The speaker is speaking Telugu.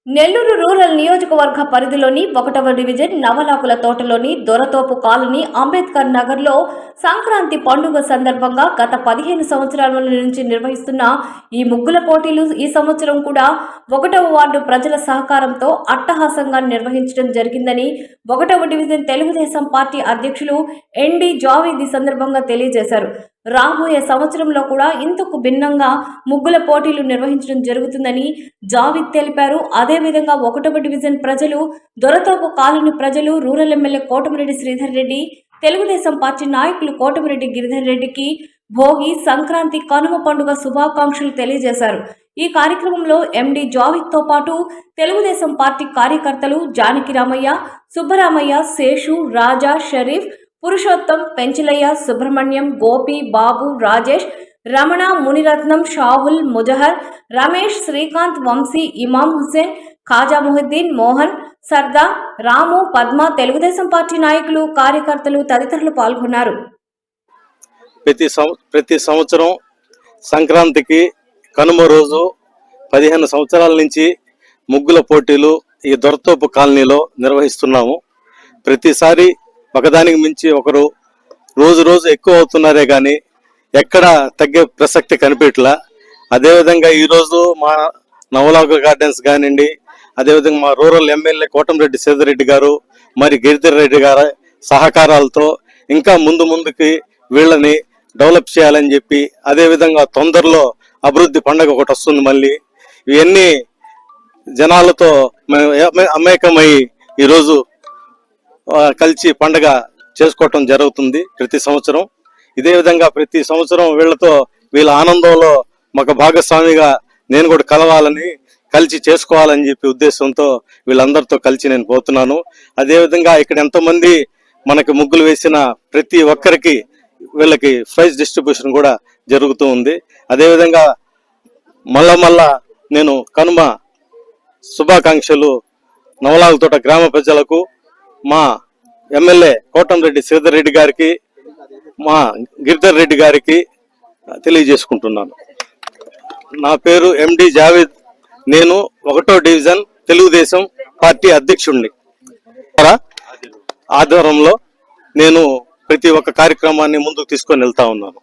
నెల్లూరు రూరల్ నియోజకవర్గ పరిధిలోని 1వ డివిజన్ నవలాకుల తోటలోని దొరతోపు కాలనీ అంబేద్కర్ నగర్లో సంక్రాంతి పండుగ సందర్భంగా గత 15 సంవత్సరాల నుంచి నిర్వహిస్తున్న ఈ ముగ్గుల పోటీలు ఈ సంవత్సరం కూడా 1వ వార్డు ప్రజల సహకారంతో అట్టహాసంగా నిర్వహించడం జరిగిందని 1వ డివిజన్ తెలుగుదేశం పార్టీ అధ్యక్షులు ఎన్డి జావేద్ ఈ సందర్భంగా తెలియజేశారు. రాబోయే సంవత్సరంలో కూడా ఇంతకు భిన్నంగా ముగ్గుల పోటీలు నిర్వహించడం జరుగుతుందని జావేద్ తెలిపారు. అదేవిధంగా 1వ డివిజన్ ప్రజలు, దొరతోపు కాలనీ ప్రజలు, rural MLA Kotamreddy Sridhar Reddy, Telugu Desam party నాయకులు కోటమిరెడ్డి గిరిధర్ రెడ్డికి భోగి, సంక్రాంతి, కనుమ పండుగ శుభాకాంక్షలు తెలియజేశారు. ఈ కార్యక్రమంలో ఎండి జావేద్ తో పాటు తెలుగుదేశం పార్టీ కార్యకర్తలు జానకి రామయ్య, సుబ్బరామయ్య, శేషు, రాజా, షరీఫ్, పురుషోత్తం, పెంచలయ్య, సుబ్రహ్మణ్యం, గోపి, బాబు, రాజేష్, రమణ, మునిరత్నం, షాహుల్, ముజహర్, రమేష్, శ్రీకాంత్, వంశీ, ఇమాం హుసేన్, ఖాజా మొహిద్దీన్, మోహన్, సర్దార్, రాము, పద్మ, తెలుగుదేశం పార్టీ నాయకులు, కార్యకర్తలు తదితరులు పాల్గొన్నారు. ప్రతి సంవత్సరం సంక్రాంతికి కనుమ రోజు 15 సంవత్సరాల నుంచి ముగ్గుల పోటీలు ఈ దొరతోపు కాలనీలో నిర్వహిస్తున్నాము. ప్రతిసారి ఒకదానికి మించి ఒకరు రోజు ఎక్కువ అవుతున్నారే కానీ ఎక్కడ తగ్గే ప్రసక్తి కనిపించట్లా. అదేవిధంగా ఈరోజు మా నవలాకుల గార్డెన్స్ కానివ్వండి, అదేవిధంగా మా రూరల్ ఎమ్మెల్యే కోటమిరెడ్డి శ్రీధర్ రెడ్డి గారు, మరి గిరిధర్ రెడ్డి గారి సహకారాలతో ఇంకా ముందుకి వీళ్ళని డెవలప్ చేయాలని చెప్పి, అదేవిధంగా తొందరలో అభివృద్ధి పండుగ ఒకటి వస్తుంది. మళ్ళీ ఇవన్నీ జనాలతో అమేకమై ఈరోజు కలిసి పండుగ చేసుకోవటం జరుగుతుంది ప్రతి సంవత్సరం. ఇదే విధంగా ప్రతి సంవత్సరం వీళ్ళ ఆనందంలో మాకు భాగస్వామిగా నేను కూడా కలవాలని, కలిసి చేసుకోవాలని చెప్పి ఉద్దేశంతో వీళ్ళందరితో కలిసి నేను పోతున్నాను. అదేవిధంగా ఇక్కడ ఎంతోమంది మనకి ముగ్గులు వేసిన ప్రతి ఒక్కరికి వీళ్ళకి ప్రైజ్ డిస్ట్రిబ్యూషన్ కూడా జరుగుతూ ఉంది. అదేవిధంగా మళ్ళా నేను కనుమ శుభాకాంక్షలు నవలాకుల తోట గ్రామ ప్రజలకు, మా ఎమ్మెల్యే కోటమిరెడ్డి శ్రీధర్ రెడ్డి గారికి, మా గిరిధర్ రెడ్డి గారికి తెలియజేసుకుంటున్నాను. నా పేరు ఎండి జావేద్. నేను 1వ డివిజన్ తెలుగుదేశం పార్టీ అధ్యక్షుడిని. ఆధ్వర్యంలో నేను ప్రతి ఒక్క కార్యక్రమాన్ని ముందుకు తీసుకొని వెళ్తా ఉన్నాను.